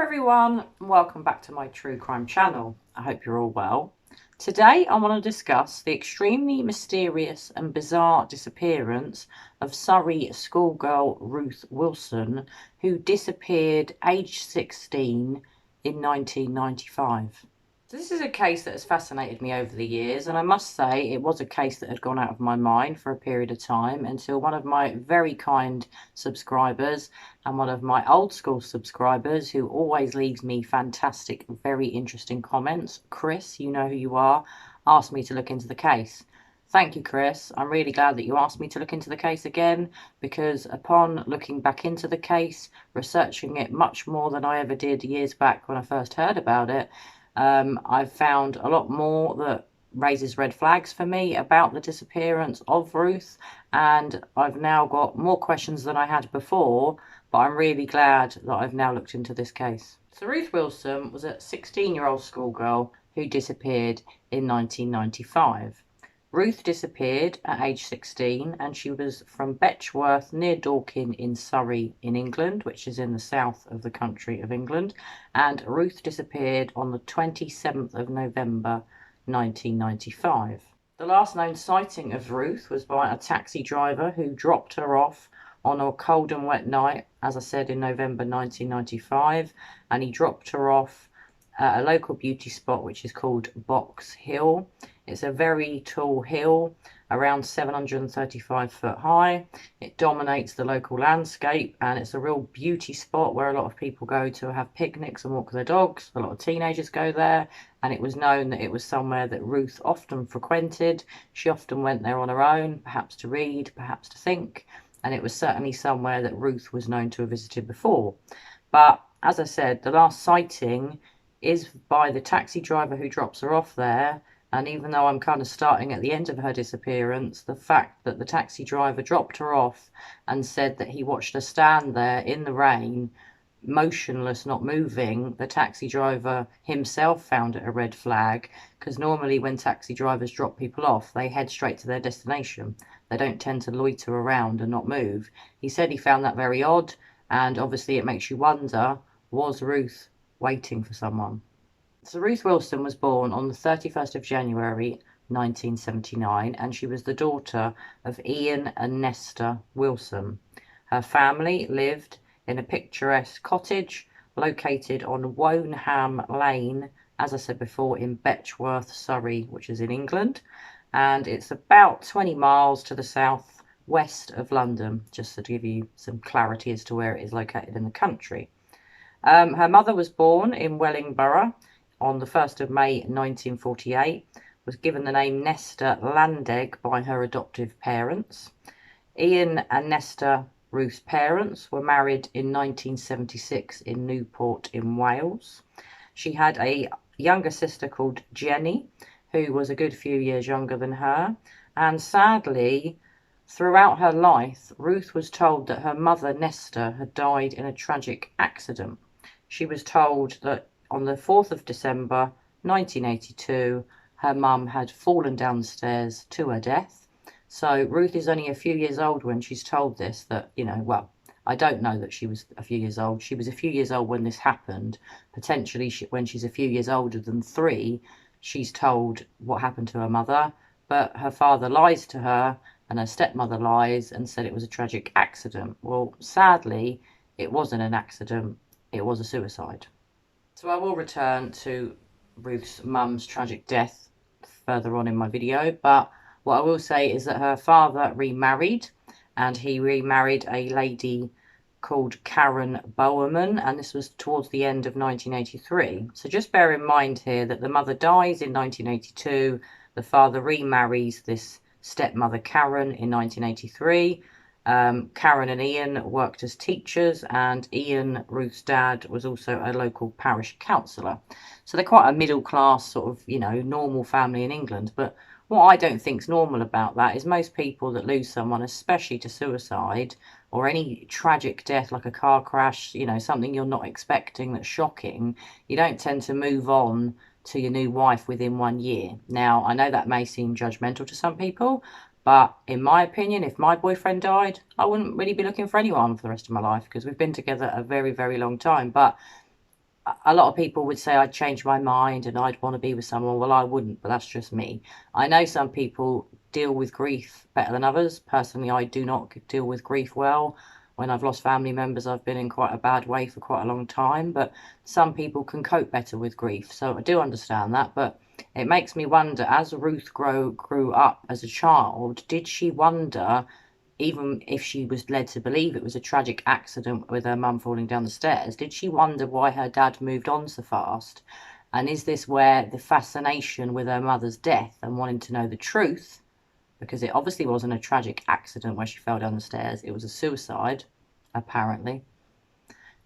everyone, and welcome back to my true crime channel. I hope you're all well. Today I want to discuss the extremely mysterious and bizarre disappearance of Surrey schoolgirl Ruth Wilson, who disappeared aged 16 in 1995. So this is a case that has fascinated me over the years, and I must say it was a case that had gone out of my mind for a period of time until one of my very kind subscribers and one of my old school subscribers, who always leaves me fantastic, very interesting comments, Chris, you know who you are, asked me to look into the case. Thank you, Chris. I'm really glad that you asked me to look into the case again, because upon looking back into the case, researching it much more than I ever did years back when I first heard about it, I've found a lot more that raises red flags for me about the disappearance of Ruth, and I've now got more questions than I had before, but I'm really glad that I've now looked into this case. So Ruth Wilson was a 16-year-old schoolgirl who disappeared in 1995. Ruth disappeared at age 16 and she was from Betchworth near Dorking in Surrey in England, which is in the south of the country of England, and Ruth disappeared on the 27th of November 1995. The last known sighting of Ruth was by a taxi driver who dropped her off on a cold and wet night, as I said, in November 1995, and he dropped her off at a local beauty spot which is called Box Hill. It's a very tall hill, around 735 foot high. It dominates the local landscape and it's a real beauty spot where a lot of people go to have picnics and walk their dogs. A lot of teenagers go there, and it was known that it was somewhere that Ruth often frequented. She often went there on her own, perhaps to read, perhaps to think, and it was certainly somewhere that Ruth was known to have visited before. But as I said, the last sighting is by the taxi driver who drops her off there. And even though I'm kind of starting at the end of her disappearance, the fact that the taxi driver dropped her off and said that he watched her stand there in the rain, motionless, not moving, the taxi driver himself found it a red flag, because normally when taxi drivers drop people off, they head straight to their destination. They don't tend to loiter around and not move. He said he found that very odd, and obviously it makes you wonder, was Ruth waiting for someone? So Ruth Wilson was born on the 31st of January 1979, and she was the daughter of Ian and Nesta Wilson. Her family lived in a picturesque cottage located on Wonham Lane, as I said before, in Betchworth, Surrey, which is in England, and it's about 20 miles to the south west of London, just to give you some clarity as to where it is located in the country. Her mother was born in Wellingborough on the 1st of May 1948, was given the name Nesta Landegg by her adoptive parents. Ian and Nesta, Ruth's parents, were married in 1976 in Newport in Wales. She had a younger sister called Jenny, who was a good few years younger than her, and sadly, throughout her life, Ruth was told that her mother Nesta had died in a tragic accident. She was told that on the 4th of December 1982, her mum had fallen down the stairs to her death. So Ruth is only a few years old when she's told this, that, well, I don't know that she was a few years old. She was a few years old when this happened. Potentially when she's a few years older than 3, she's told what happened to her mother, but her father lies to her and her stepmother lies and said it was a tragic accident. Well, sadly, it wasn't an accident. It was a suicide. So I will return to Ruth's mum's tragic death further on in my video, but what I will say is that her father remarried, and he remarried a lady called Karen Bowerman, and this was towards the end of 1983. So just bear in mind here that the mother dies in 1982, the father remarries this stepmother Karen in 1983. Karen and Ian worked as teachers, and Ian, Ruth's dad, was also a local parish councillor. So they're quite a middle class sort of, normal family in England. But what I don't think's normal about that is most people that lose someone, especially to suicide or any tragic death like a car crash, something you're not expecting that's shocking, you don't tend to move on to your new wife within 1 year. Now, I know that may seem judgmental to some people, but in my opinion, if my boyfriend died, I wouldn't really be looking for anyone for the rest of my life, because we've been together a very, very long time. But a lot of people would say I'd change my mind and I'd want to be with someone. Well, I wouldn't, but that's just me. I know some people deal with grief better than others. Personally, I do not deal with grief well. When I've lost family members, I've been in quite a bad way for quite a long time, but some people can cope better with grief. So I do understand that, but it makes me wonder, as Ruth grew up as a child, did she wonder, even if she was led to believe it was a tragic accident with her mum falling down the stairs, did she wonder why her dad moved on so fast? And is this where the fascination with her mother's death and wanting to know the truth, because it obviously wasn't a tragic accident where she fell down the stairs, it was a suicide, apparently,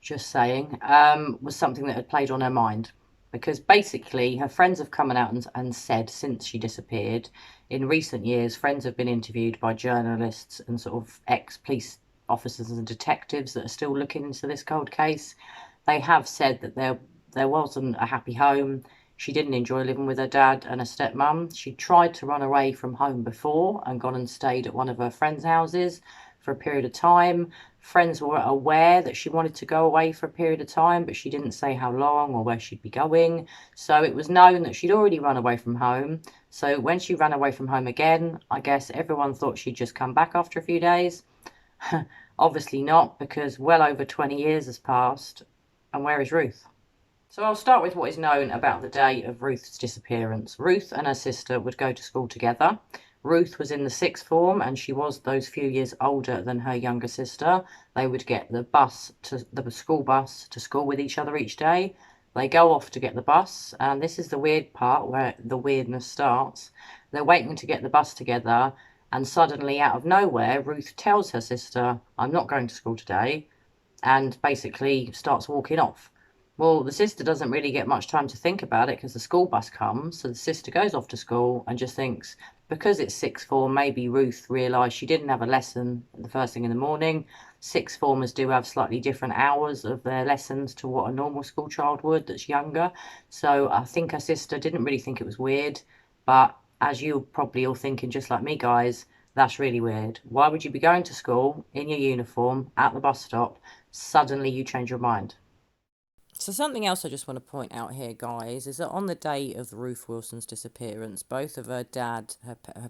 just saying, was something that had played on her mind? Because basically her friends have come out and said, since she disappeared, in recent years, friends have been interviewed by journalists and sort of ex-police officers and detectives that are still looking into this cold case. They have said that there wasn't a happy home. She didn't enjoy living with her dad and her stepmum. She tried to run away from home before and gone and stayed at one of her friends' houses for a period of time. Friends were aware that she wanted to go away for a period of time, but she didn't say how long or where she'd be going. So it was known that she'd already run away from home. So when she ran away from home again, I guess everyone thought she'd just come back after a few days. Obviously not, because well over 20 years has passed. And where is Ruth? So I'll start with what is known about the day of Ruth's disappearance. Ruth and her sister would go to school together. Ruth was in the sixth form and she was those few years older than her younger sister. They would get the school bus to school with each other each day. They go off to get the bus, and this is the weird part where the weirdness starts. They're waiting to get the bus together, and suddenly out of nowhere, Ruth tells her sister, "I'm not going to school today," and basically starts walking off. Well, the sister doesn't really get much time to think about it because the school bus comes. So the sister goes off to school and just thinks, because it's sixth form, maybe Ruth realised she didn't have a lesson the first thing in the morning. Sixth formers do have slightly different hours of their lessons to what a normal school child would that's younger. So I think her sister didn't really think it was weird. But as you're probably all thinking, just like me, guys, that's really weird. Why would you be going to school in your uniform at the bus stop? Suddenly you change your mind. So something else I just want to point out here, guys, is that on the day of Ruth Wilson's disappearance, both of her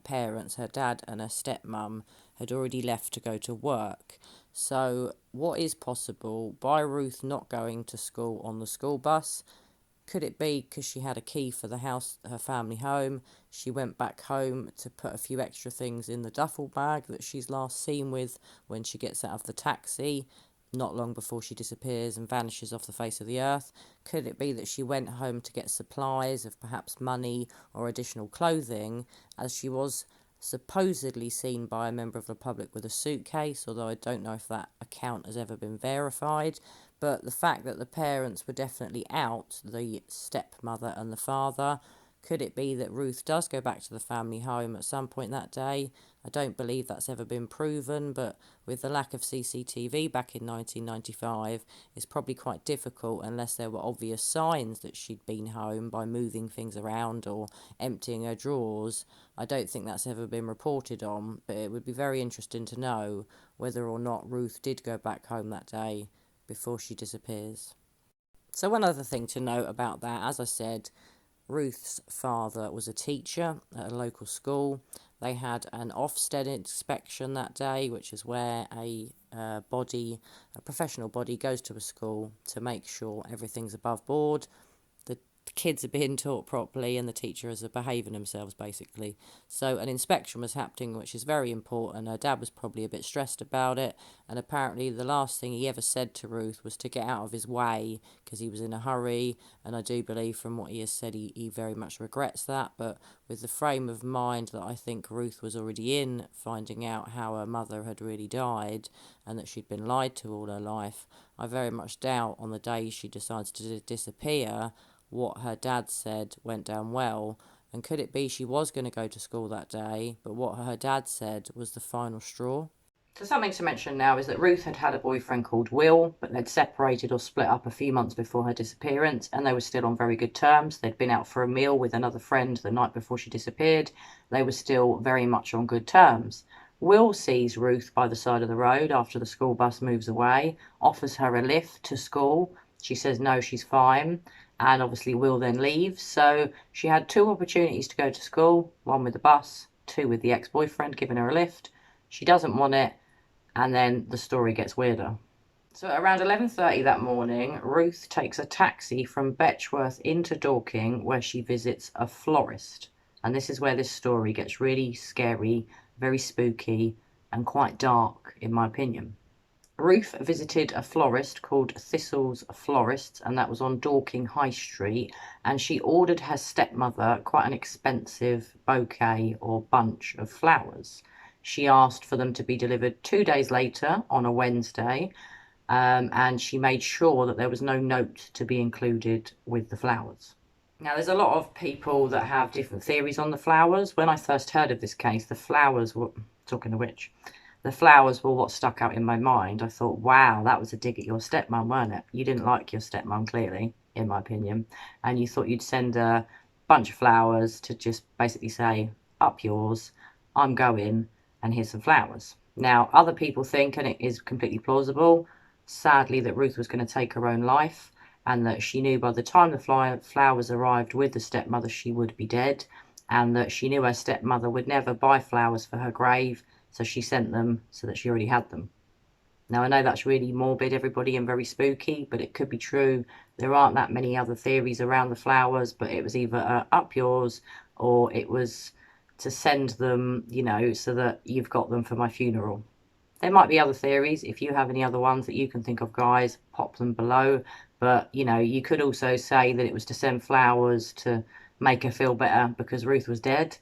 parents, her dad and her stepmum, had already left to go to work. So what is possible by Ruth not going to school on the school bus? Could it be because she had a key for the house, her family home? She went back home to put a few extra things in the duffel bag that she's last seen with when she gets out of the taxi, not long before she disappears and vanishes off the face of the earth? Could it be that she went home to get supplies of perhaps money or additional clothing, as she was supposedly seen by a member of the public with a suitcase, although I don't know if that account has ever been verified? But the fact that the parents were definitely out, the stepmother and the father, could it be that Ruth does go back to the family home at some point that day? I don't believe that's ever been proven, but with the lack of CCTV back in 1995, it's probably quite difficult unless there were obvious signs that she'd been home by moving things around or emptying her drawers. I don't think that's ever been reported on, but it would be very interesting to know whether or not Ruth did go back home that day before she disappears. So one other thing to note about that, as I said, Ruth's father was a teacher at a local school. They had an Ofsted inspection that day, which is where a professional body goes to a school to make sure everything's above board, the kids are being taught properly, and the teachers are behaving themselves, basically. So an inspection was happening, which is very important. Her dad was probably a bit stressed about it, and apparently the last thing he ever said to Ruth was to get out of his way because he was in a hurry, and I do believe from what he has said he very much regrets that. But with the frame of mind that I think Ruth was already in, finding out how her mother had really died and that she'd been lied to all her life, I very much doubt on the day she decides to disappear what her dad said went down well. And could it be she was going to go to school that day, but what her dad said was the final straw? So something to mention now is that Ruth had had a boyfriend called Will, but they'd separated or split up a few months before her disappearance, and they were still on very good terms. They'd been out for a meal with another friend the night before she disappeared. They were still very much on good terms. Will sees Ruth by the side of the road after the school bus moves away, offers her a lift to school, She says no, she's fine, and obviously will then leave. So she had 2 opportunities to go to school, 1 with the bus, 2 with the ex-boyfriend giving her a lift. She doesn't want it, and then the story gets weirder. So at around 11:30 that morning, Ruth takes a taxi from Betchworth into Dorking, where she visits a florist. And this is where this story gets really scary, very spooky, and quite dark, in my opinion. Ruth visited a florist called Thistle's Florists, and that was on Dorking High Street, and she ordered her stepmother quite an expensive bouquet or bunch of flowers. She asked for them to be delivered 2 days later on a Wednesday, and she made sure that there was no note to be included with the flowers. Now, there's a lot of people that have different theories on the flowers. When I first heard of this case, the flowers were, talking of which, the flowers were what stuck out in my mind. I thought, wow, that was a dig at your stepmom, weren't it? You didn't like your stepmom, clearly, in my opinion. And you thought you'd send a bunch of flowers to just basically say, up yours, I'm going, and here's some flowers. Now, other people think, and it is completely plausible, sadly, that Ruth was going to take her own life, and that she knew by the time the flowers arrived with the stepmother, she would be dead, and that she knew her stepmother would never buy flowers for her grave, so she sent them so that she already had them. Now, I know that's really morbid, everybody, and very spooky, but it could be true. There aren't that many other theories around the flowers, but it was either up yours, or it was to send them, you know, so that you've got them for my funeral. There might be other theories. If you have any other ones that you can think of, guys, pop them below. But, you know, you could also say that it was to send flowers to make her feel better because Ruth was dead.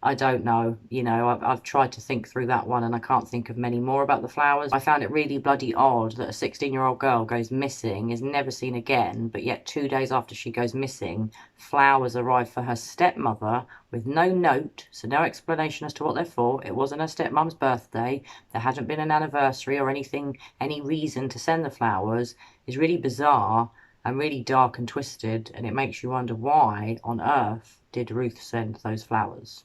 I don't know. You know, I've tried to think through that one, and I can't think of many more about the flowers. I found it really bloody odd that a 16-year-old girl goes missing, is never seen again, but yet 2 days after she goes missing, flowers arrive for her stepmother with no note, so no explanation as to what they're for. It wasn't her stepmom's birthday. There hadn't been an anniversary or anything, any reason to send the flowers. Is really bizarre and really dark and twisted, and it makes you wonder, why on earth did Ruth send those flowers?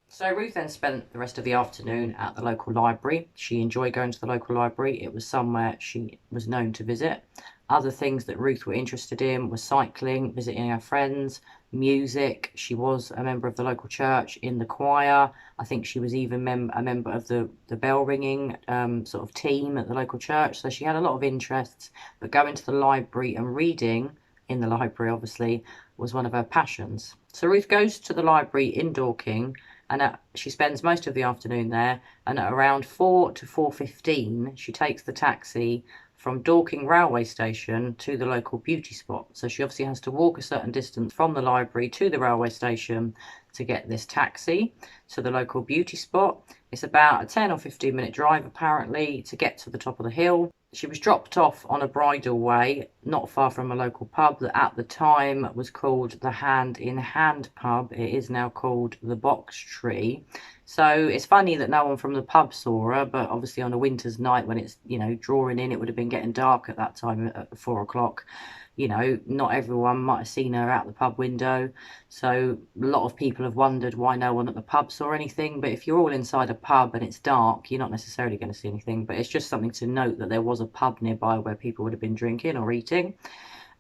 So Ruth then spent the rest of the afternoon at the local library. She enjoyed going to the local library. It was somewhere she was known to visit. Other things that Ruth were interested in were cycling, visiting her friends, music. She was a member of the local church, in the choir. I think she was even a member of the bell ringing sort of team at the local church. So she had a lot of interests, but going to the library and reading in the library, obviously, was one of her passions. So Ruth goes to the library in Dorking, and she spends most of the afternoon there, and at around 4 to 4:15 she takes the taxi from Dorking railway station to the local beauty spot. So she obviously has to walk a certain distance from the library to the railway station to get this taxi to the local beauty spot. It's about a 10 or 15 minute drive apparently to get to the top of the hill. She was dropped off on a bridle way not far from a local pub that at the time was called the Hand in Hand pub. It is now called the Box Tree. So it's funny that no one from the pub saw her, but obviously on a winter's night when it's, you know, drawing in, it would have been getting dark at that time at 4 o'clock. You know, not everyone might have seen her out the pub window. So a lot of people have wondered why no one at the pub saw anything. But if you're all inside a pub and it's dark, you're not necessarily going to see anything. But it's just something to note that there was a pub nearby where people would have been drinking or eating.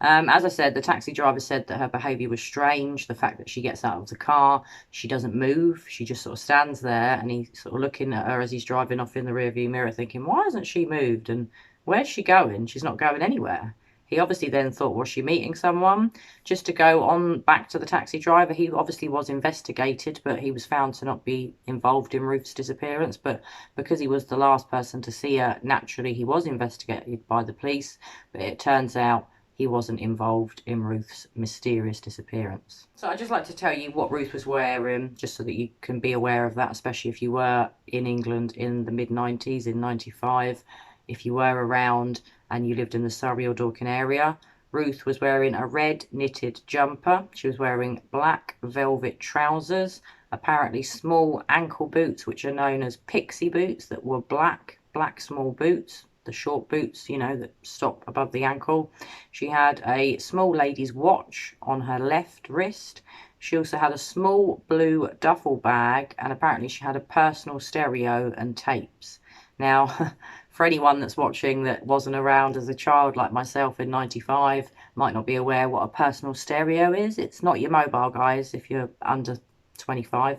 As I said, the taxi driver said that her behaviour was strange. The fact that she gets out of the car, she doesn't move. She just sort of stands there, and he's sort of looking at her as he's driving off in the rearview mirror thinking, why hasn't she moved? And where's she going? She's not going anywhere. He obviously then thought, was she meeting someone? Just to go on back to the taxi driver, he obviously was investigated, but he was found to not be involved in Ruth's disappearance. But because he was the last person to see her, naturally he was investigated by the police. But it turns out he wasn't involved in Ruth's mysterious disappearance. So I'd just like to tell you what Ruth was wearing, just so that you can be aware of that, especially if you were in England in the mid-90s, in 95. If you were around and you lived in the Surrey or Dorking area. Ruth was wearing a red knitted jumper. She was wearing black velvet trousers, apparently small ankle boots, which are known as pixie boots, that were black small boots, the short boots, you know, that stop above the ankle. She had a small lady's watch on her left wrist. She also had a small blue duffel bag, and apparently she had a personal stereo and tapes. Now, For anyone that's watching that wasn't around as a child like myself in 95, might not be aware what a personal stereo is. It's not your mobile, guys, if you're under 25.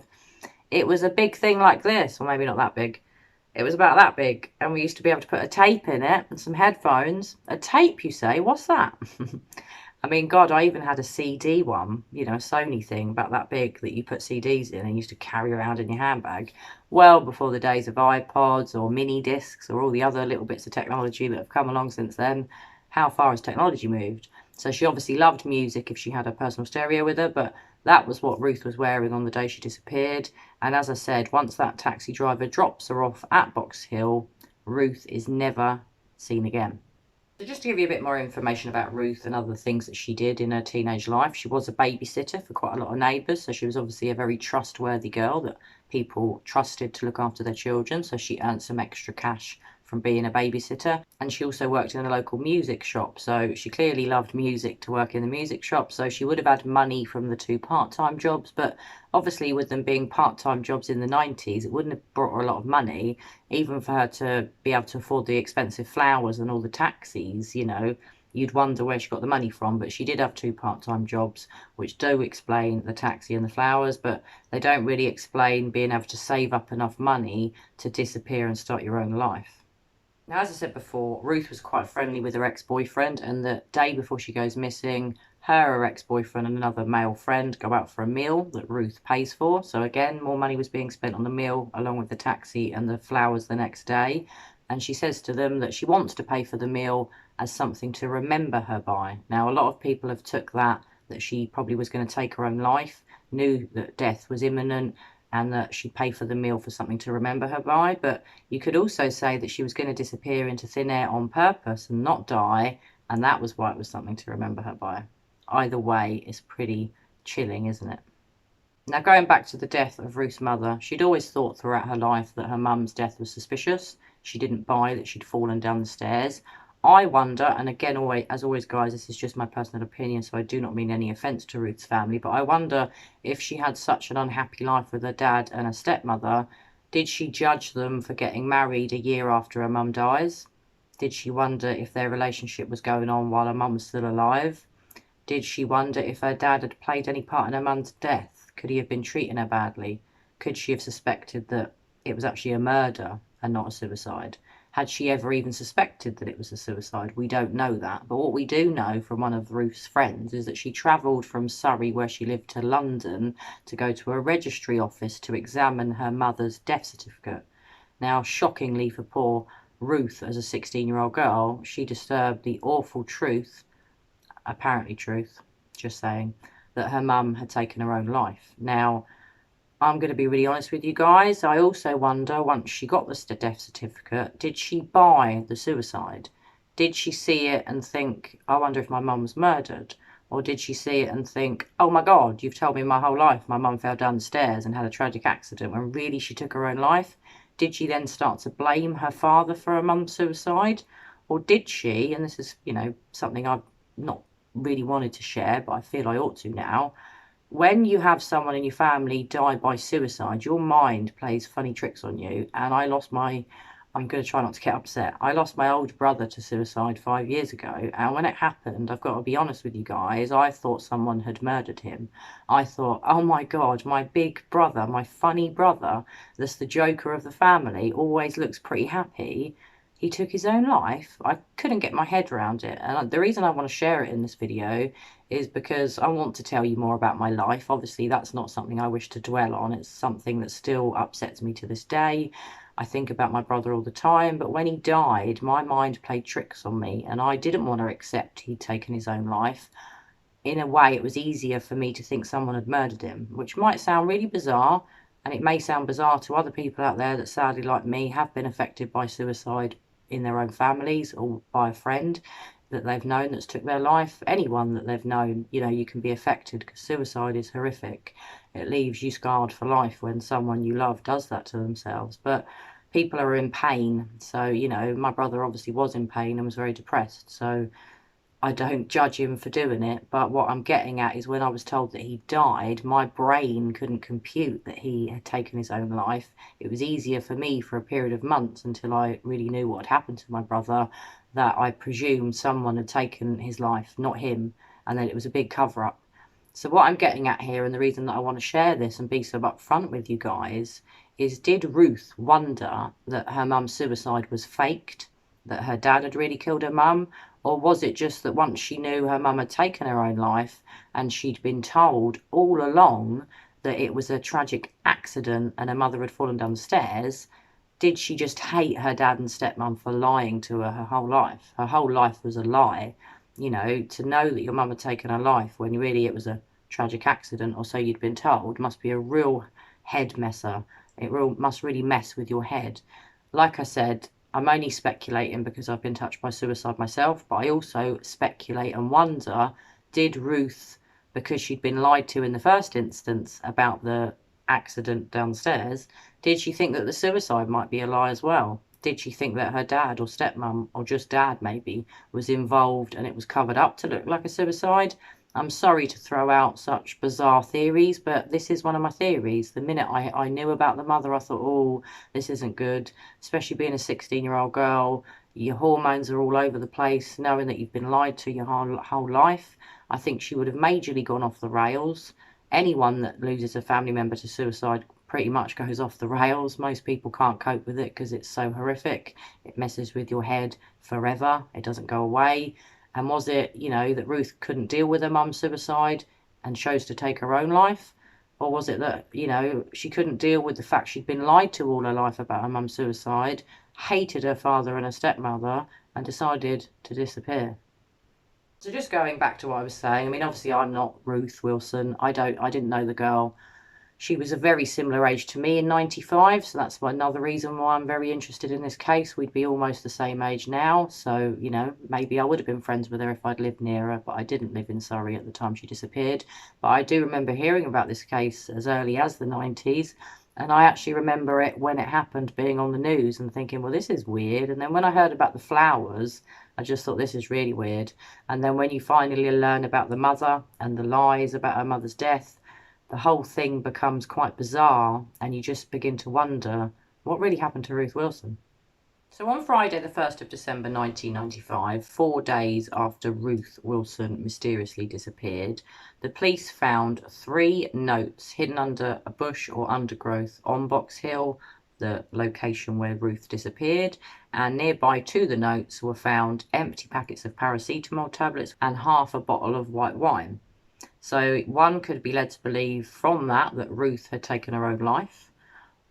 It was a big thing like this, or maybe not that big. It was about that big, and we used to be able to put a tape in it and some headphones. A tape, you say? What's that? I mean, God, I even had a CD one, you know, a Sony thing about that big that you put CDs in and used to carry around in your handbag. Well before the days of iPods or mini discs or all the other little bits of technology that have come along since then. How far has technology moved? So she obviously loved music if she had a personal stereo with her, but that was what Ruth was wearing on the day she disappeared. And as I said, once that taxi driver drops her off at Box Hill, Ruth is never seen again. So just to give you a bit more information about Ruth and other things that she did in her teenage life, she was a babysitter for quite a lot of neighbours. So she was obviously a very trustworthy girl that people trusted to look after their children. So she earned some extra cash from being a babysitter. And she also worked in a local music shop. So she clearly loved music to work in the music shop. So she would have had money from the 2 part-time jobs. But obviously with them being part-time jobs in the 90s, it wouldn't have brought her a lot of money, even for her to be able to afford the expensive flowers and all the taxis, you know. You'd wonder where she got the money from, but she did have 2 part-time jobs, which do explain the taxi and the flowers, but they don't really explain being able to save up enough money to disappear and start your own life. Now, as I said before, Ruth was quite friendly with her ex-boyfriend, and the day before she goes missing, her ex-boyfriend and another male friend go out for a meal that Ruth pays for. So again, more money was being spent on the meal along with the taxi and the flowers the next day. And she says to them that she wants to pay for the meal as something to remember her by. Now, a lot of people have took that she probably was going to take her own life, knew that death was imminent, and that she'd pay for the meal for something to remember her by. But you could also say that she was going to disappear into thin air on purpose and not die, and that was why it was something to remember her by. Either way, it's pretty chilling, isn't it? Now, going back to the death of Ruth's mother, she'd always thought throughout her life that her mum's death was suspicious. She didn't buy that she'd fallen down the stairs. I wonder, and again, as always, guys, this is just my personal opinion, so I do not mean any offence to Ruth's family, but I wonder if she had such an unhappy life with her dad and her stepmother, did she judge them for getting married a year after her mum dies? Did she wonder if their relationship was going on while her mum was still alive? Did she wonder if her dad had played any part in her mum's death? Could he have been treating her badly? Could she have suspected that it was actually a murder and not a suicide? Had she ever even suspected that it was a suicide? We don't know that. But what we do know from one of Ruth's friends is that she travelled from Surrey, where she lived, to London to go to a registry office to examine her mother's death certificate. Now, shockingly for poor Ruth, as a 16-year-old girl, she disturbed the awful truth, apparently truth, just saying, that her mum had taken her own life. Now, I'm going to be really honest with you guys. I also wonder, once she got the death certificate, did she buy the suicide? Did she see it and think, I wonder if my mum was murdered? Or did she see it and think, oh my God, you've told me my whole life my mum fell down the stairs and had a tragic accident, when really she took her own life? Did she then start to blame her father for her mum's suicide? Or did she, and this is, you know, something I've not really wanted to share, but I feel I ought to now, when you have someone in your family die by suicide, your mind plays funny tricks on you. And I'm going to try not to get upset. I lost my older brother to suicide 5 years ago. And when it happened, I've got to be honest with you guys, I thought someone had murdered him. I thought, oh my God, my big brother, my funny brother, that's the joker of the family, always looks pretty happy. He took his own life. I couldn't get my head around it. And the reason I want to share it in this video is because I want to tell you more about my life. Obviously, that's not something I wish to dwell on. It's something that still upsets me to this day. I think about my brother all the time, but when he died, my mind played tricks on me, and I didn't want to accept he'd taken his own life. In a way, it was easier for me to think someone had murdered him, which might sound really bizarre, and it may sound bizarre to other people out there that, sadly, like me, have been affected by suicide in their own families or by a friend that they've known that's took their life. Anyone that they've known, you know, you can be affected, because suicide is horrific. It leaves you scarred for life when someone you love does that to themselves. But people are in pain. So, you know, my brother obviously was in pain and was very depressed. So I don't judge him for doing it, but what I'm getting at is when I was told that he died, my brain couldn't compute that he had taken his own life. It was easier for me for a period of months until I really knew what had happened to my brother, that I presumed someone had taken his life, not him, and that it was a big cover-up. So what I'm getting at here, and the reason that I want to share this and be so upfront with you guys, is did Ruth wonder that her mum's suicide was faked, that her dad had really killed her mum? Or was it just that once she knew her mum had taken her own life and she'd been told all along that it was a tragic accident and her mother had fallen down the stairs, did she just hate her dad and stepmom for lying to her whole life? Her whole life was a lie. You know, to know that your mum had taken her life when really it was a tragic accident, or so you'd been told, must be a real head messer. Must really mess with your head. Like I said, I'm only speculating because I've been touched by suicide myself, but I also speculate and wonder, did Ruth, because she'd been lied to in the first instance about the accident downstairs, did she think that the suicide might be a lie as well? Did she think that her dad or stepmom, or just dad maybe, was involved and it was covered up to look like a suicide? I'm sorry to throw out such bizarre theories, but this is one of my theories. The minute I knew about the mother, I thought, oh, this isn't good, especially being a 16-year-old girl. Your hormones are all over the place, knowing that you've been lied to your whole life. I think she would have majorly gone off the rails. Anyone that loses a family member to suicide pretty much goes off the rails. Most people can't cope with it because it's so horrific. It messes with your head forever. It doesn't go away. And was it, you know, that Ruth couldn't deal with her mum's suicide and chose to take her own life? Or was it that, you know, she couldn't deal with the fact she'd been lied to all her life about her mum's suicide, hated her father and her stepmother, and decided to disappear? So just going back to what I was saying, I mean, obviously I'm not Ruth Wilson. I didn't know the girl. She was a very similar age to me in 95, so that's another reason why I'm very interested in this case. We'd be almost the same age now, so, you know, maybe I would have been friends with her if I'd lived near her, but I didn't live in Surrey at the time she disappeared. But I do remember hearing about this case as early as the 90s, and I actually remember it when it happened being on the news and thinking, well, this is weird. And then when I heard about the flowers, I just thought this is really weird. And then when you finally learn about the mother and the lies about her mother's death, the whole thing becomes quite bizarre, and you just begin to wonder what really happened to Ruth Wilson. So on Friday, the 1st of December 1995, 4 days after Ruth Wilson mysteriously disappeared, the police found 3 notes hidden under a bush or undergrowth on Box Hill, the location where Ruth disappeared, and nearby to the notes were found empty packets of paracetamol tablets and half a bottle of white wine. So one could be led to believe from that Ruth had taken her own life,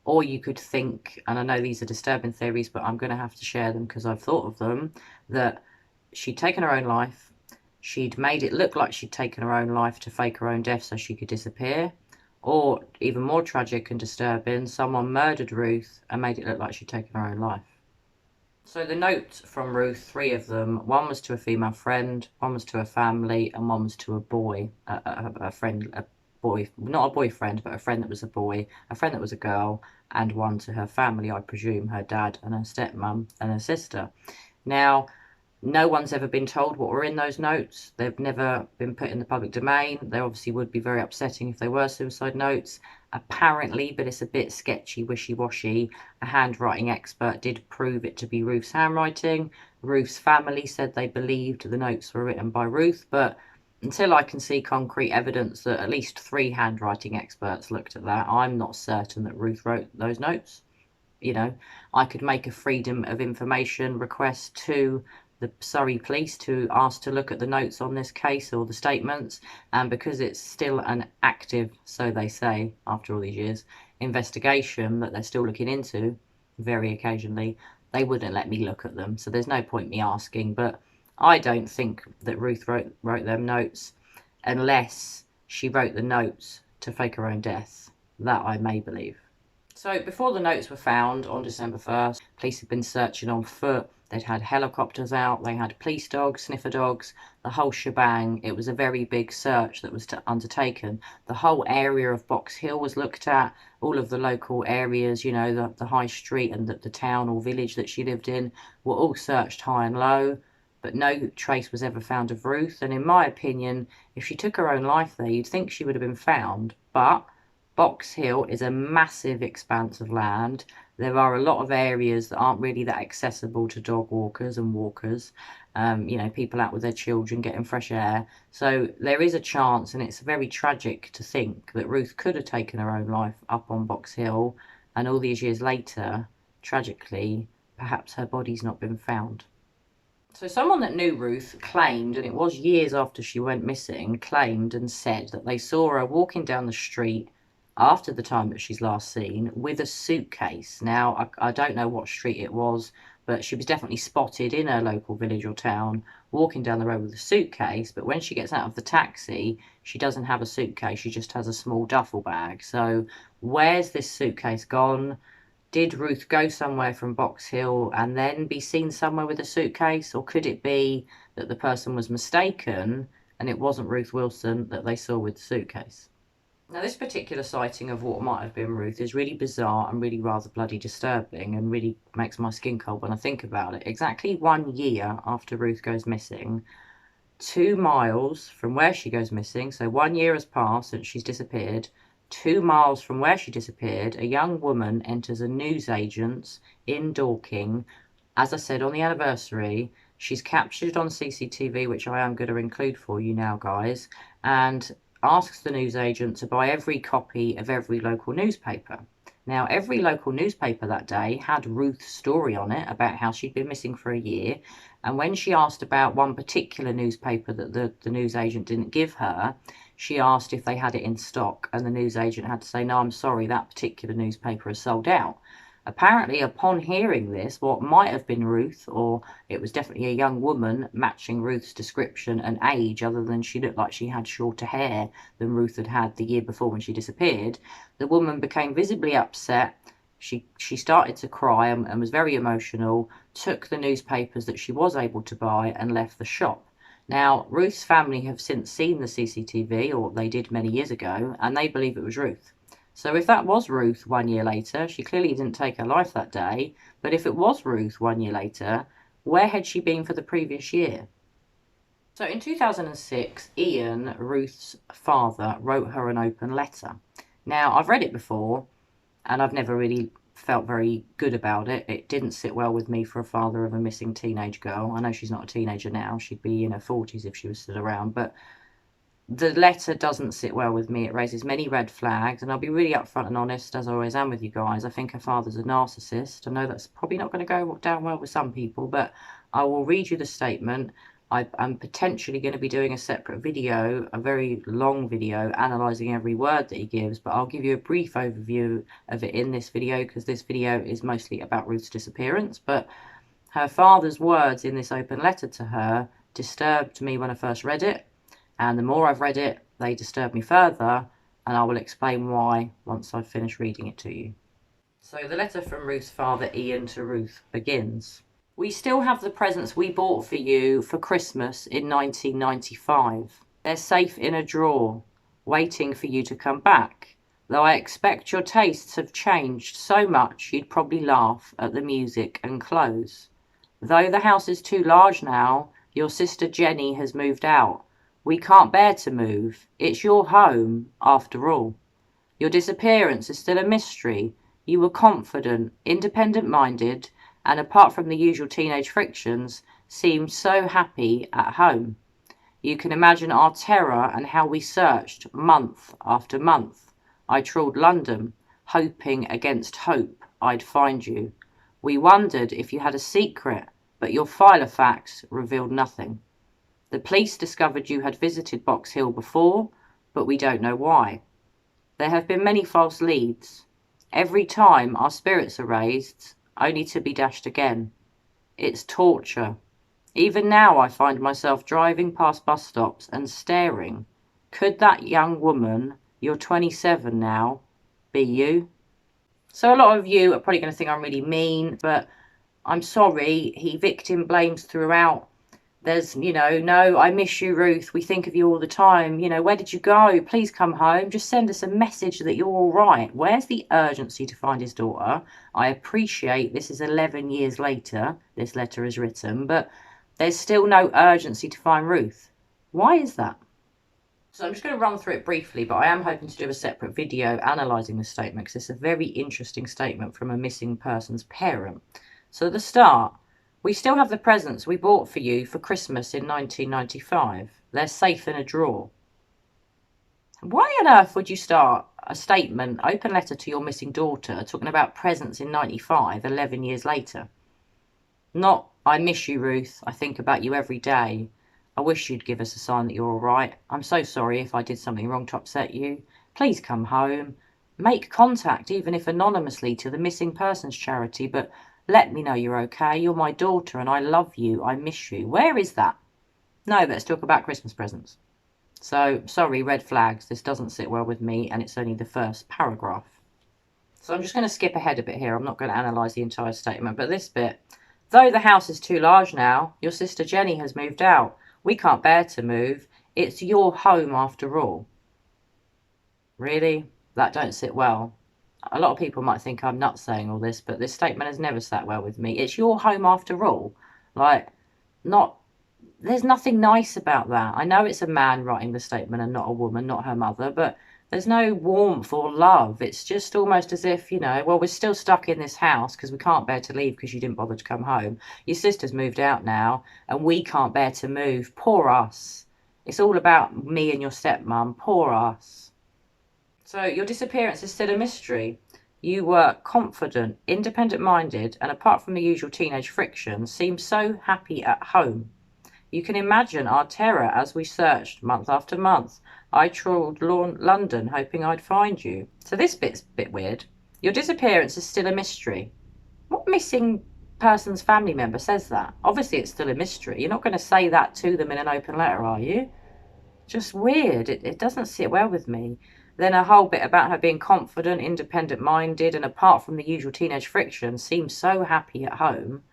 or you could think, and I know these are disturbing theories, but I'm going to have to share them because I've thought of them, that she'd taken her own life, she'd made it look like she'd taken her own life to fake her own death so she could disappear, or even more tragic and disturbing, someone murdered Ruth and made it look like she'd taken her own life. So the notes from Ruth, 3 of them, one was to a female friend, one was to a family, and one was to a boy, a friend, a boy, not a boyfriend, but a friend that was a boy, a friend that was a girl, and one to her family, I presume, her dad and her stepmum and her sister. Now, no one's ever been told what were in those notes. They've never been put in the public domain. They obviously would be very upsetting if they were suicide notes. Apparently, but it's a bit sketchy, wishy-washy, a handwriting expert did prove it to be Ruth's handwriting. Ruth's family said they believed the notes were written by Ruth, but until I can see concrete evidence that at least 3 handwriting experts looked at that, I'm not certain that Ruth wrote those notes. You know, I could make a freedom of information request to the Surrey police to ask to look at the notes on this case or the statements, and because it's still an active, so they say, after all these years, investigation that they're still looking into very occasionally, they wouldn't let me look at them, so there's no point me asking. But I don't think that Ruth wrote them notes unless she wrote the notes to fake her own death. That I may believe. So before the notes were found on December 1st, police had been searching on foot. They'd had helicopters out, they had police dogs, sniffer dogs, the whole shebang. It was a very big search that was undertaken. The whole area of Box Hill was looked at, all of the local areas, you know, the high street and the town or village that she lived in were all searched high and low. but no trace was ever found of Ruth. And in my opinion, if she took her own life there, you'd think she would have been found. But Box Hill is a massive expanse of land. There are a lot of areas that aren't really that accessible to dog walkers and walkers, people out with their children getting fresh air. So there is a chance, and it's very tragic to think that Ruth could have taken her own life up on Box Hill, and all these years later, tragically, perhaps her body's not been found. So someone that knew Ruth claimed, and it was years after she went missing, claimed and said that they saw her walking down the street after the time that she's last seen with a suitcase. Now, I don't know what street it was, but she was definitely spotted in her local village or town walking down the road with a suitcase. But when she gets out of the taxi, she doesn't have a suitcase. She just has a small duffel bag. So where's this suitcase gone? Did Ruth go somewhere from Box Hill and then be seen somewhere with a suitcase? Or could it be that the person was mistaken and it wasn't Ruth Wilson that they saw with the suitcase? Now, this particular sighting of what might have been Ruth is really bizarre and really rather bloody disturbing, and really makes my skin cold when I think about it. Exactly 1 year after Ruth goes missing, 2 miles from where she goes missing, so 1 year has passed since she's disappeared, 2 miles from where she disappeared, a young woman enters a newsagent's in Dorking. As I said, on the anniversary, she's captured on CCTV, which I am going to include for you now, guys, and asks the newsagent to buy every copy of every local newspaper. Now, every local newspaper that day had Ruth's story on it about how she'd been missing for a year. And when she asked about one particular newspaper that the newsagent didn't give her, she asked if they had it in stock, and the newsagent had to say, no, I'm sorry, that particular newspaper is sold out. Apparently, upon hearing this, what might have been Ruth, or it was definitely a young woman matching Ruth's description and age, other than she looked like she had shorter hair than Ruth had had the year before when she disappeared, the woman became visibly upset. She started to cry and was very emotional, took the newspapers that she was able to buy and left the shop. Now, Ruth's family have since seen the CCTV, or they did many years ago, and they believe it was Ruth. So if that was Ruth 1 year later, she clearly didn't take her life that day. But if it was Ruth 1 year later, where had she been for the previous year? So in 2006, Ian, Ruth's father, wrote her an open letter. Now, I've read it before, and I've never really felt very good about it. It didn't sit well with me for a father of a missing teenage girl. I know she's not a teenager now. She'd be in her 40s if she was still around. But the letter doesn't sit well with me. It raises many red flags, and I'll be really upfront and honest, as I always am with you guys. I think her father's a narcissist. I know that's probably not going to go down well with some people, but I will read you the statement. I'm potentially going to be doing a separate video, a very long video, analysing every word that he gives, but I'll give you a brief overview of it in this video, because this video is mostly about Ruth's disappearance. But her father's words in this open letter to her disturbed me when I first read it. And the more I've read it, they disturb me further, and I will explain why once I've finished reading it to you. So the letter from Ruth's father, Ian, to Ruth begins. We still have the presents we bought for you for Christmas in 1995. They're safe in a drawer, waiting for you to come back. Though I expect your tastes have changed so much you'd probably laugh at the music and clothes. Though the house is too large now, your sister Jenny has moved out. We can't bear to move. It's your home, after all. Your disappearance is still a mystery. You were confident, independent-minded, and apart from the usual teenage frictions, seemed so happy at home. You can imagine our terror and how we searched month after month. I trawled London, hoping against hope I'd find you. We wondered if you had a secret, but your filofax revealed nothing. The police discovered you had visited Box Hill before, but we don't know why. There have been many false leads. Every time our spirits are raised, only to be dashed again. It's torture. Even now I find myself driving past bus stops and staring. Could that young woman, you're 27 now, be you? So a lot of you are probably going to think I'm really mean, but I'm sorry. He victim blames throughout. There's, no, I miss you, Ruth. We think of you all the time. Where did you go? Please come home. Just send us a message that you're all right. Where's the urgency to find his daughter? I appreciate this is 11 years later, this letter is written, but There's still no urgency to find Ruth. Why is that? So I'm just going to run through it briefly, but I am hoping to do a separate video analysing the statement because it's a very interesting statement from a missing person's parent. So at the start, we still have the presents we bought for you for Christmas in 1995. They're safe in a drawer. Why on earth would you start a statement, open letter to your missing daughter, talking about presents in 95, 11 years later? Not, I miss you, Ruth. I think about you every day. I wish you'd give us a sign that you're all right. I'm so sorry if I did something wrong to upset you. Please come home. Make contact, even if anonymously, to the missing persons charity, but let me know you're okay. You're my daughter and I love you. I miss you. Where is that? No, let's talk about Christmas presents. So, sorry, red flags. This doesn't sit well with me, and it's only the first paragraph. So I'm just going to skip ahead a bit here. I'm not going to analyse the entire statement, but this bit. Though the house is too large now, your sister Jenny has moved out. We can't bear to move. It's your home after all. Really? That don't sit well. A lot of people might think I'm nuts saying all this, but this statement has never sat well with me. It's your home after all. Like, not... There's nothing nice about that. I know it's a man writing the statement and not a woman, not her mother, but there's no warmth or love. It's just almost as if, you know, well, we're still stuck in this house because we can't bear to leave because you didn't bother to come home. Your sister's moved out now and we can't bear to move. Poor us. It's all about me and your stepmom. Poor us. So your disappearance is still a mystery. You were confident, independent-minded, and apart from the usual teenage friction, seemed so happy at home. You can imagine our terror as we searched month after month. I trawled London hoping I'd find you. So this bit's a bit weird. Your disappearance is still a mystery. What missing person's family member says that? Obviously it's still a mystery. You're not going to say that to them in an open letter, are you? Just weird. It doesn't sit well with me. Then a whole bit about her being confident, independent-minded, and apart from the usual teenage friction, seems so happy at home.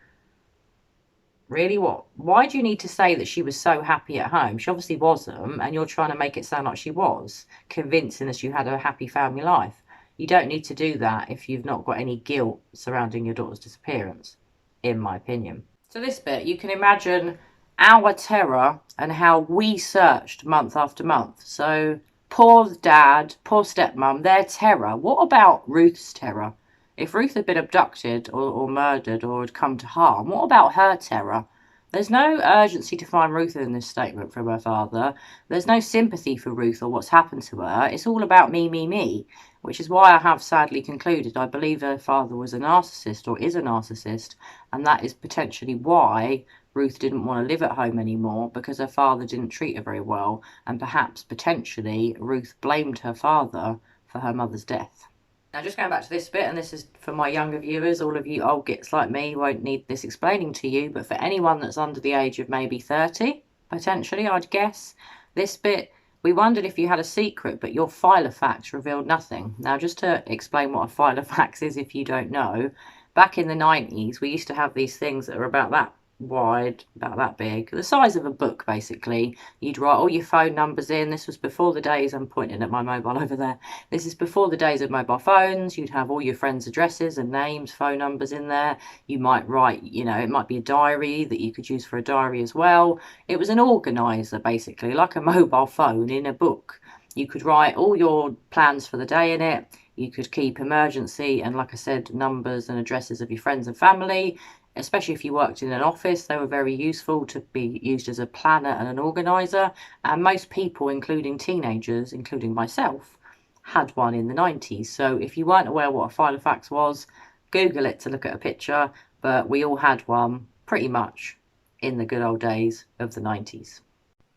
Really, what? Why do you need to say that she was so happy at home? She obviously wasn't, and you're trying to make it sound like she was, convincing us you had a happy family life. You don't need to do that if you've not got any guilt surrounding your daughter's disappearance, in my opinion. So this bit, you can imagine our terror and how we searched month after month. So poor dad, poor stepmom, their terror. What about Ruth's terror? If Ruth had been abducted or murdered or had come to harm, what about her terror? There's no urgency to find Ruth in this statement from her father. There's no sympathy for Ruth or what's happened to her. It's all about me, which is why I have sadly concluded I believe her father was a narcissist or is a narcissist, and that is potentially why Ruth didn't want to live at home anymore, because her father didn't treat her very well, and perhaps potentially Ruth blamed her father for her mother's death. Now, just going back to this bit, and this is for my younger viewers, all of you old gits like me won't need this explaining to you, but for anyone that's under the age of maybe 30, potentially, I'd guess, this bit, we wondered if you had a secret, but your filofax revealed nothing. Now, just to explain what a filofax is if you don't know, back in the 90s, we used to have these things that are about that wide, about that big, the size of a book basically. You'd write all your phone numbers in. This was before the days, I'm pointing at my mobile over there, this is before the days of mobile phones. You'd have all your friends' addresses and names, phone numbers in there. You might write, you know, it might be a diary that you could use for a diary as well. It was an organizer basically, like a mobile phone in a book. You could write all your plans for the day in it. You could keep emergency and, like I said, numbers and addresses of your friends and family. Especially if you worked in an office, they were very useful to be used as a planner and an organizer. And most people, including teenagers, including myself, had one in the 90s. So if you weren't aware what a filofax was, Google it to look at a picture. But we all had one pretty much in the good old days of the 90s.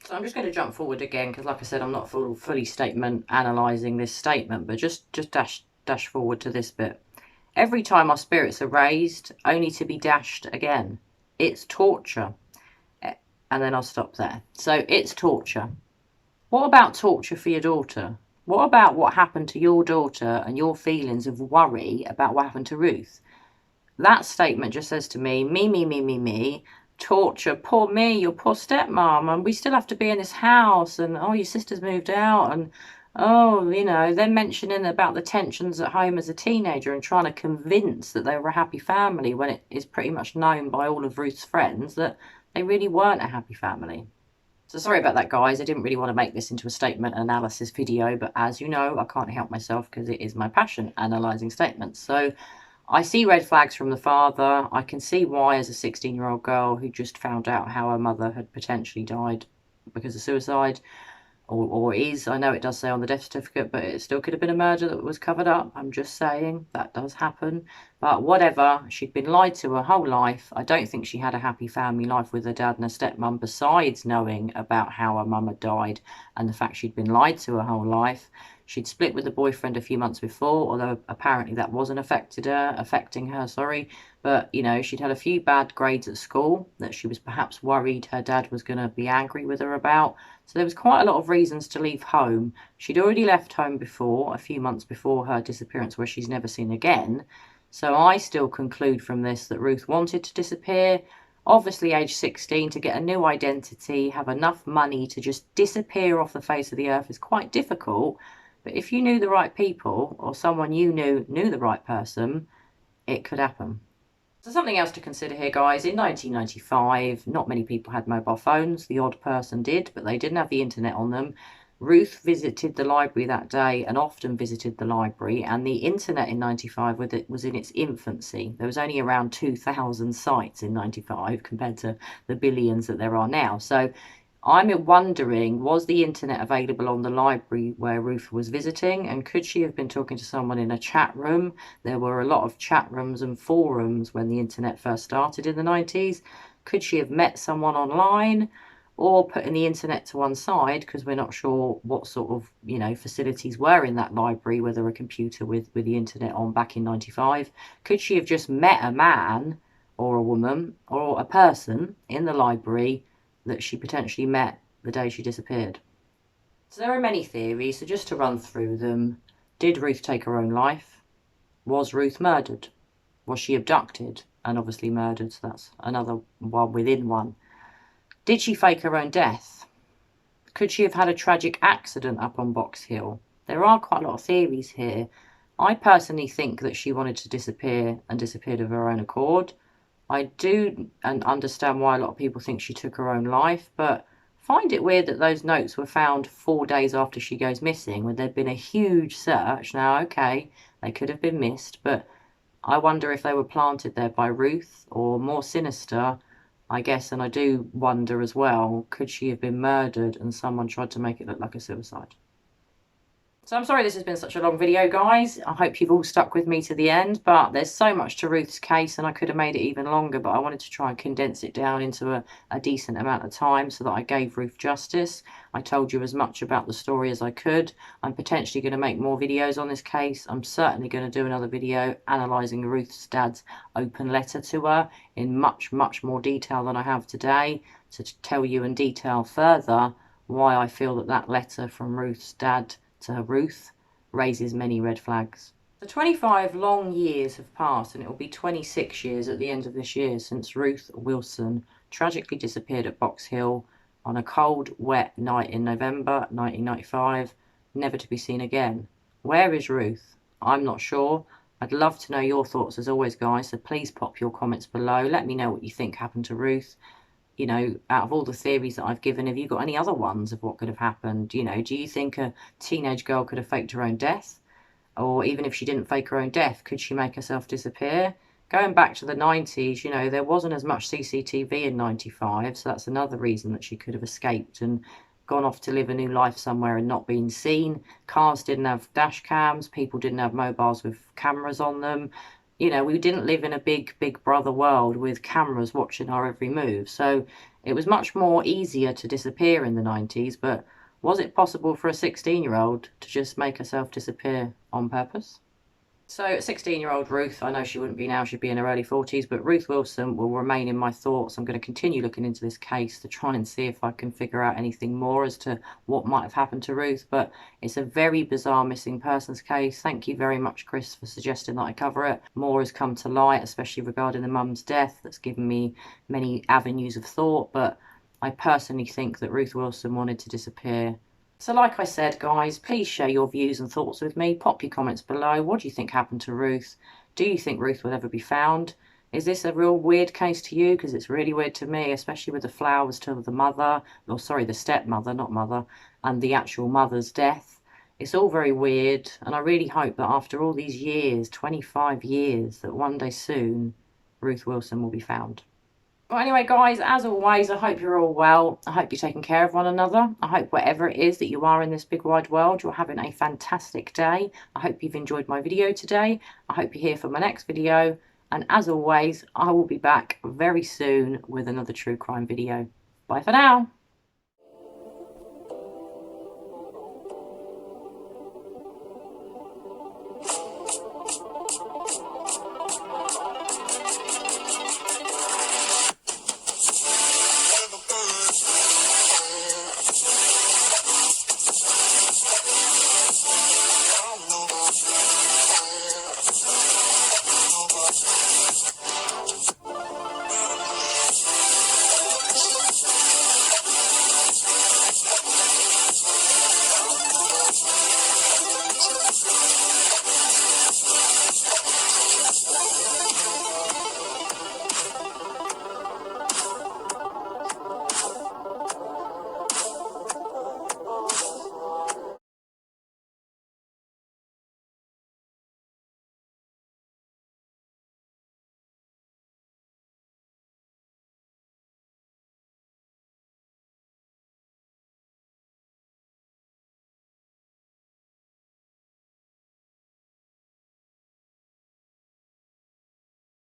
So I'm just going to jump forward again because, like I said, I'm not fully statement analysing this statement, but just dash forward to this bit. Every time our spirits are raised, only to be dashed again. It's torture. And then I'll stop there. So it's torture. What about torture for your daughter? What about what happened to your daughter and your feelings of worry about what happened to Ruth? That statement just says to me, torture, poor me, your poor stepmom, and we still have to be in this house, and oh, your sister's moved out, and oh, you know, they're mentioning about the tensions at home as a teenager and trying to convince that they were a happy family when it is pretty much known by all of Ruth's friends that They really weren't a happy family. So sorry about that, guys. I didn't really want to make this into a statement analysis video, but as you know, I can't help myself because it is my passion, analysing statements. So I see red flags from the father. I can see why, as a 16-year-old girl who just found out how her mother had potentially died because of suicide, or is, I know it does say on the death certificate, but it still could have been a murder that was covered up. I'm just saying that does happen. But whatever, she'd been lied to her whole life. I don't think she had a happy family life with her dad and her stepmom, besides knowing about how her mum had died and the fact she'd been lied to her whole life. She'd split with the boyfriend a few months before, although apparently that wasn't affecting her, sorry. But, you know, she'd had a few bad grades at school that she was perhaps worried her dad was going to be angry with her about. So there was quite a lot of reasons to leave home. She'd already left home before, a few months before her disappearance, where she's never seen again. So I still conclude from this that Ruth wanted to disappear. Obviously, age 16, to get a new identity, have enough money to just disappear off the face of the earth is quite difficult. But if you knew the right people, or someone you knew the right person, it could happen. So something else to consider here, guys. In 1995, not many people had mobile phones. The odd person did, but they didn't have the internet on them. Ruth visited the library that day and often visited the library, and the internet in 95 was in its infancy. There was only around 2,000 sites in 95 compared to the billions that there are now. So I'm wondering, was the internet available on the library where Ruth was visiting? And could she have been talking to someone in a chat room? There were a lot of chat rooms and forums when the internet first started in the 90s. Could she have met someone online? Or putting the internet to one side, because we're not sure what sort of, you know, facilities were in that library, whether a computer with the internet on back in 95. Could she have just met a man or a woman or a person in the library that she potentially met the day she disappeared? So there are many theories, so just to run through them. Did Ruth take her own life? Was Ruth murdered? Was she abducted and obviously murdered? So that's another one within one. Did she fake her own death? Could she have had a tragic accident up on Box Hill? There are quite a lot of theories here. I personally think that she wanted to disappear and disappeared of her own accord. I do and understand why a lot of people think she took her own life, but find it weird that those notes were found 4 days after she goes missing, when there'd been a huge search. Now, okay, they could have been missed, but I wonder if they were planted there by Ruth, or more sinister, I guess, and I do wonder as well, could she have been murdered and someone tried to make it look like a suicide? So I'm sorry this has been such a long video, guys. I hope you've all stuck with me to the end, but there's so much to Ruth's case and I could have made it even longer, but I wanted to try and condense it down into a decent amount of time so that I gave Ruth justice. I told you as much about the story as I could. I'm potentially going to make more videos on this case. I'm certainly going to do another video analysing Ruth's dad's open letter to her in much, much more detail than I have today, to tell you in detail further why I feel that that letter from Ruth's dad to Ruth raises many red flags. The 25 long years have passed, and it will be 26 years at the end of this year since Ruth Wilson tragically disappeared at Box Hill on a cold, wet night in November 1995, never to be seen again. Where is Ruth? I'm not sure. I'd love to know your thoughts as always, guys, so please pop your comments below. Let me know what you think happened to Ruth. You know, out of all the theories that I've given, have you got any other ones of what could have happened? You know, do you think a teenage girl could have faked her own death? Or even if she didn't fake her own death, could she make herself disappear? Going back to the 90s, you know, there wasn't as much CCTV in 95, so that's another reason that she could have escaped and gone off to live a new life somewhere and not been seen. Cars didn't have dash cams, people didn't have mobiles with cameras on them. You know, we didn't live in a big brother world with cameras watching our every move. So it was much more easier to disappear in the 90s. But was it possible for a 16-year-old to just make herself disappear on purpose? So 16-year-old Ruth, I know she wouldn't be now, she'd be in her early 40s, but Ruth Wilson will remain in my thoughts. I'm going to continue looking into this case to try and see if I can figure out anything more as to what might have happened to Ruth, but it's a very bizarre missing persons case. Thank you very much, Chris, for suggesting that I cover it. More has come to light, especially regarding the mum's death. That's given me many avenues of thought, but I personally think that Ruth Wilson wanted to disappear. So like I said, guys, please share your views and thoughts with me. Pop your comments below. What do you think happened to Ruth? Do you think Ruth will ever be found? Is this a real weird case to you? Because it's really weird to me, especially with the flowers to the mother, or sorry, the stepmother, not mother, and the actual mother's death. It's all very weird, and I really hope that after all these years, 25 years, that one day soon, Ruth Wilson will be found. Well, anyway, guys, as always, I hope you're all well. I hope you're taking care of one another. I hope whatever it is that you are in this big wide world, you're having a fantastic day. I hope you've enjoyed my video today. I hope you're here for my next video. And as always, I will be back very soon with another true crime video. Bye for now.